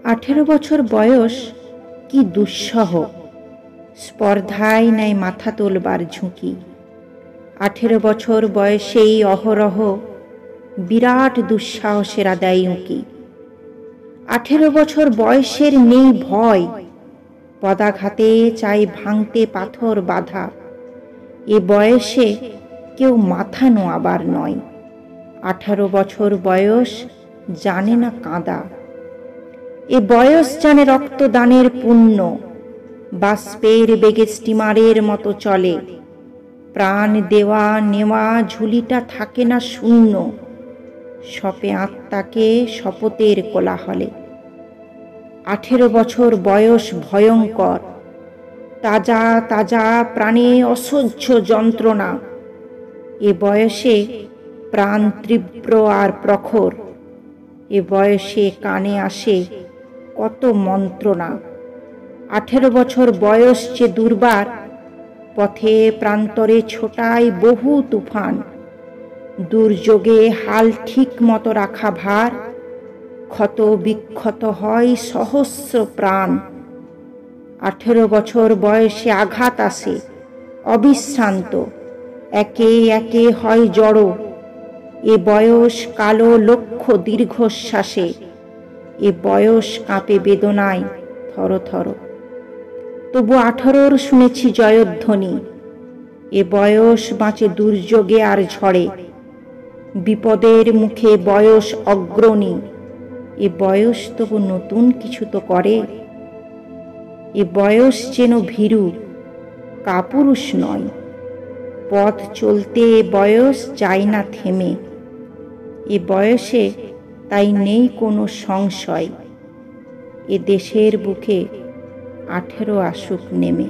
18 বছর বয়স কি দুঃসহ, স্পর্ধায় নেয় মাথা তোলবার ঝুঁকি। 18 বছর বয়সেই অহরহ বিরাট দুঃসাহসেরা দেয় উঁকি। 18 বছর বয়সের নেই ভয়, পদাঘাতে চাই ভাঙতে পাথর বাঁধা। এ বয়সে কেউ মাথা নোয়াবার নয়। 18 বছর বয়স জানে না কাঁদা। এ বয়স জানে রক্তদানের পুণ্য, বাষ্পের বেগে স্টিমারের মতো চলে। প্রাণ দেওয়া নেওয়া ঝুলিটা থাকে না শূন্য, শপে আত্মাকে শপথের কোলাহলে। 18 বছর বয়স ভয়ঙ্কর, তাজা তাজা প্রাণে অসহ্য যন্ত্রণা। এ বয়সে প্রাণ তীব্র আর প্রখর, এ বয়সে কানে আসে কত মন্ত্রণা। 18 বছর বয়স যে দুর্বার, পথে প্রান্তরে ছোটায় বহু তুফান। দুর্যোগে হাল ঠিক মতো রাখা ভার, ক্ষত বিক্ষত হয় সহস্র প্রাণ। 18 বছর বয়সে আঘাত আসে অবিশ্রান্ত, একে একে হয় জড়ো। এ বয়স কালো লক্ষ দীর্ঘশ্বাসে, এ বয়স কাঁপে বেদনায় থর থর। তবু 18 শুনেছি জয়ধ্বনি, এ বয়স বাঁচে দুর্যোগে আর ঝড়ে। বিপদের মুখে বয়স অগ্রণী, এ বয়স তবু নতুন কিছু তো করে। এ বয়স যেন ভীরু, কাপুরুষ নয়। পথ চলতে এ বয়স যায় না থেমে। এ বয়সে তাই নেই কোনো সংশয়, এ দেশের বুকে 18 আসুক নেমে।